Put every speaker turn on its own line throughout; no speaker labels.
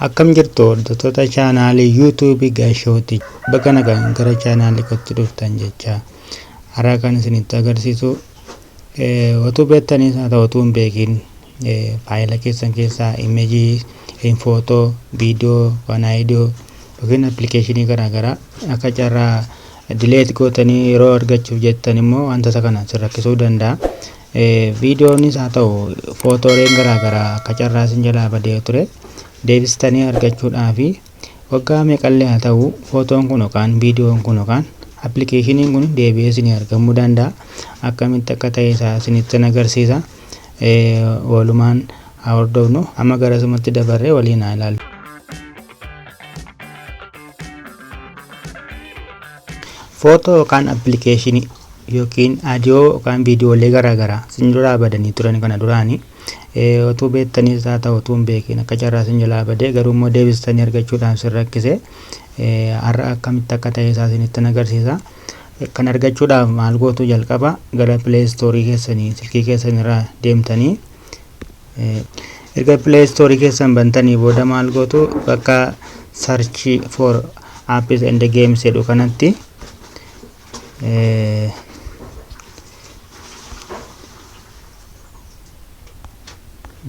Akkam jirtu hordoftoota chaanaalii YouTube Gaashootii bakka nagaan gara chaanaalii kootti dhuftan jecha har'a kan isinitti agarsiisu otoo beektanii haa ta'u otoo hin beekin faayila keessan keessaa imeejii, footoo, viidiyoo, waanaayidiyoo yookiin appilikeeshinii garaagaraa akka carraa dileet gootanii yeroo argachuuf jettan immoo wantoota kana sirrakkisuu danda'a. Viidiyoonis haa ta'u footooleen garaagaraa akka carraa isin jalaa badee ture deebistanii argachuudhaafi waggaa meeqallee haa ta'u footoon kun yookaan viidiyoon kun yookaan appilikeeshiniin kun deebi'ee isinii argamuu danda'a. Akkamitti akka ta'e isaa isinitti agarsiisa. Walumaan haa hordofnu amma garasumatti dabarree waliin haa ilaallu. Footoo yookaan appilikeeshinii yookiin aadiyoo yookaan viidiyoolee garaagaraa isin duraa badanii turan kana duraanii otoo beektanii haa ta'u otoo hin beekin akka carraa isin jalaa badee garuu immoo deebistanii argachuudhaaf isin rakkise har'a akkamitti akka ta'e isaa isinitti agarsiisa. Kan argachuudhaaf maal gootu jalqaba gara Play Store keessanii silkii keessan irraa deemtanii erga Play Store keessan bantanii booda maal gootu bakka search for apps and games jedhu kanatti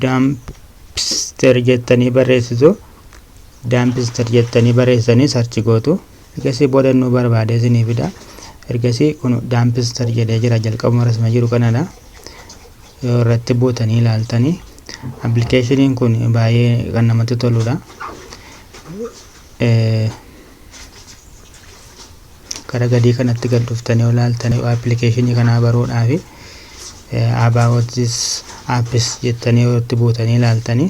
Dampster jettanii barreessitu. Dampster jettanii barreessanii search gootu. Ergasii booda nu barbaade isinii fida. Ergasii kun Dampster jedhee jira jalqabuma rasma jiru kanadha. Yoo irratti buutanii ilaaltanii appilikeeshiniin kun baay'ee kan namatti toludha. Gara gadii kanatti gad dhuftanii ilaaltanii appilikeeshinii kanaa baruudhaafi about this apps jettanii itti buutanii ilaaltanii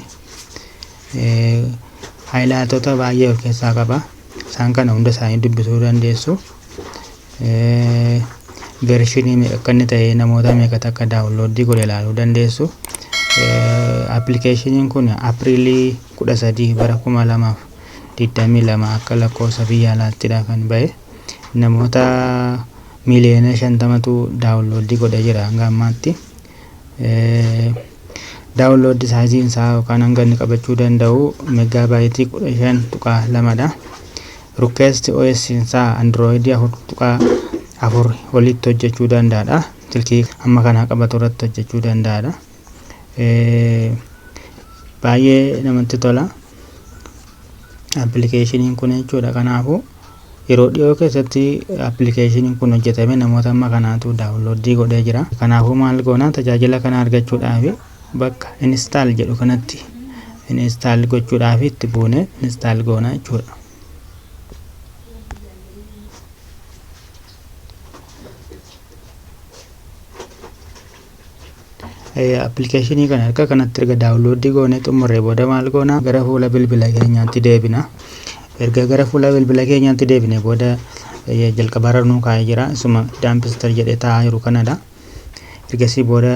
haayilaatota baay'ee of keessaa qaba. Isaan kana hunda isaanii dubbisuu dandeessu. Vershinii akka inni ta'e namoota meeqatu akka daawunloodii godhe ilaaluu dandeessu. Appilikeeshiniin kun Apriilii 13 bara 2022 akka lakkoofsa biyya alaattidha kan ba'e. Namoota miliyoona 50tu daawunloodii godhee jira hanga ammaatti. Daawunloodii saayiziin isaa yookaan hanga inni qabachuu danda'u meegaabaaytii 15.2dha. Request OS isaa Android 4.4 walitti hojjechuu danda'adha. Silkii amma kana qabatu irratti hojjechuu danda'adha. Baay'ee namatti tola appilikeeshiniin kun jechuudha. Kanaafuu yeroo dhiyoo keessatti appilikeeshiniin kun hojjetame namoota amma kanaatu daawunloodii godhee jira. Kanaafuu maal goona tajaajila kana argachuudhaaf bakka install jedhu kanatti install gochuudhaaf itti buune install goona jechuudha. Appilikeeshinii kana akka kanatti erga daawunloodii goone xumurree booda maal goona gara fuula bilbila keenyaatti deebina. Erga gara fuula bilbila keenyaatti deebine booda jalqabarra nu kaa'ee jira. Isuma Dampster jedhee taa'aa jiru kanadha. Ergasii booda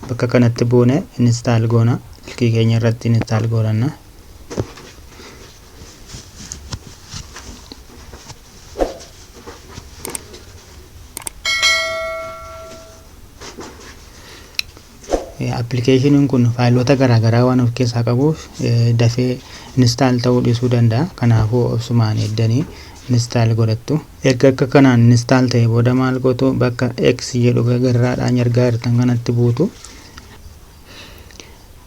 bakka kanatti buune install goona. Silkii keenya irratti install goona. Appilikeeshiniin kun faayilota garaagaraa waan of keessaa qabuuf dafee install ta'uu dhiisuu danda'a. Kanaafuu obsumaan eeddanii install godhattu. Erga akka kanaan install ta'e booda maal gootu bakka X jedhu garraadhaan argaa jirtan kanatti buutu.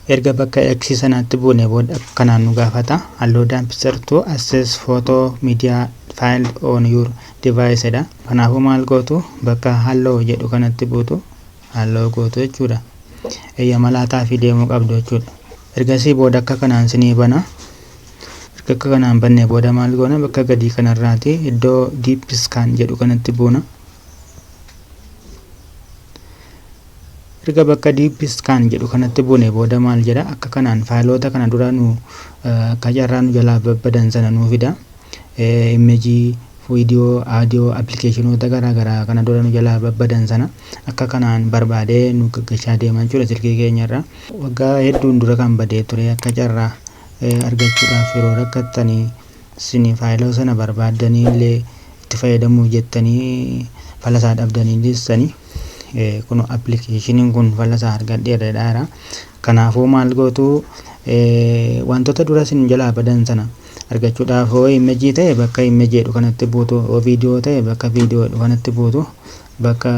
Erga bakka X sanatti buune booda kanaan nu gaafata allow Dampster to access photo media file on your device dha. Kanaafuu maal gootu bakka allow jedhu kanatti buutu allow gootu jechuudha. Malaataa fi deemuu qabdu jechuudha. Ergasii booda akka kanaan sinii bana. Erga akka kanaan bannee booda maal goona bakka gadii kanarraati iddoo deep scan jedhu kanatti buuna. Erga bakka deep scan jedhu kanatti buune booda maal jedha akka kanaan faayilota kana dura nu akka carraa nu jalaa babbadan sana nu fida. Imeejii, viidiyoo, aadiyoo, appilikeeshinoota garaagaraa kana dura nu jalaa babbadan sana akka kanaan barbaadee nu gaggeessaa deemaa jechuudha silkii keenyarra. Waggaa hedduun dura kan badee ture akka carraa argachuudhaaf yeroo rakkattanii isin faayilota sana barbaaddanii illee itti fayyadamuu jettanii falasaa dhabdanii dhiistanii kun application kun falasaa argadheera. Kanaafuu maal gootu wantoota dura isin jalaa badan sana argachuudhaaf oo image ta'e bakka image jedhu kanatti buutu, oo video ta'e bakka video jedhu kanatti buutu, bakka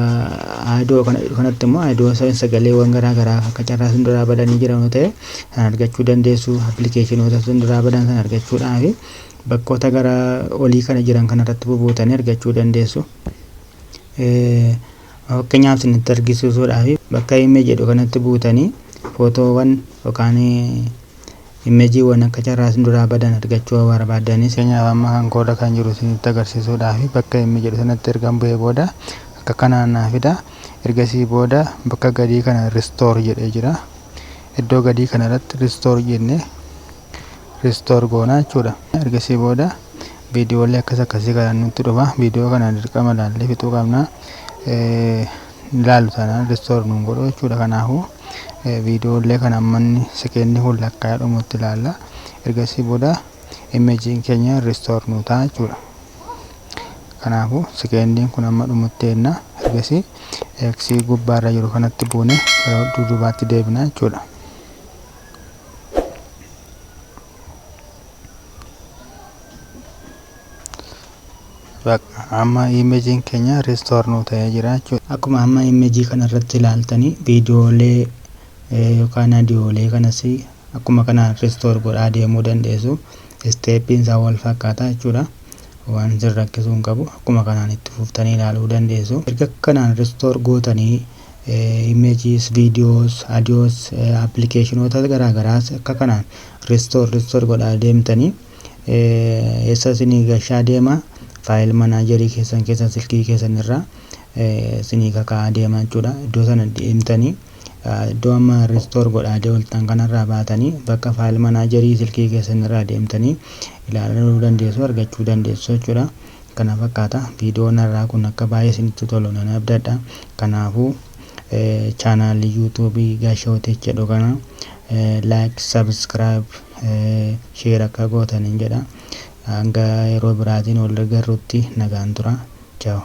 audio kanatti immoo audio sagaleewwan garaa garaa akka carraa isin duraa badanii jiran ta'e kan argachuu dandeessu. Applicationoota isin duraa badan sana argachuudhaaf bakkoota gara olii kana jiran kanarratti bubuutanii argachuu dandeessu. Fakkeenyaaf isinitti argisiisuudhaaf bakka image jedhu kanatti buutanii footoowwan yookaan imeejiiwwan akka carraa isin duraa badan argachuu barbaadanii seenyaaf amma kan kooda kan jiru isinitti agarsiisuudhaaf bakka image jedhu sanatti ergan bu'ee booda akka kanaan naafida. Ergasii booda bakka gadii kana restore jedhee jira. Iddoo gadii kanarratti restore jennee restore goona jechuudha. Ergasii booda viidiyoolee akkasii kan nutti dhufa. Viidiyoo kana dirqama ilaallee fixuu qabna. Ilaalu sana restore nuun godhu jechuudha. Kanaafuu viidiyoolee kana ammanni sekeendii kun lakkaa'ee dhumutti ilaalla. Ergasii booda imeejiin keenya restore nuu ta'a jechuudha. Kanaafuu sekeendiin kun amma dhumutti eenna. Ergasii eeksii gubbaarra jiru kanatti buune gara duubaatti deebina jechuudha. Amma imeejiin keenya restore nuu ta'ee jira jechuudha. Akkuma amma imeejii kanarratti ilaaltanii viidiyoolee yookaan audiyoolee kanas akkuma kanaan restore godhaa deemuu dandeessu. Steppiin isaa wal fakkaata jechuudha. Waan isin rakkisuu hin qabu. Akkuma kanaan itti fuftanii ilaaluu dandeessu. Erga kanaan restore gootanii images, videos, audios, applicationoota garaa garaas akka kanaan restore godhaa deemtanii eessa isinii gashaa deema? File managerii keessan keessa silkii keessan irraa isinii kakaa deema jechuudha. Iddoo sana deemtanii iddoo amma restore godhaa deemtan kanarraa baatanii bakka file managerii silkii keessan irraa deemtanii ilaaluu dandeessu, argachuu dandeessu jechuudha. Kana fakkaata. Viidiyoon irraa kun akka baay'ee isinitti tolu nan abdadha. Kanaafuu chaanaalii YouTube Gaashoo Tech jedhu kana like, subscribe, share akka gootaniin jedha. Hanga yeroo biraatiin wal gargaarutti nagaan tura. Ciao.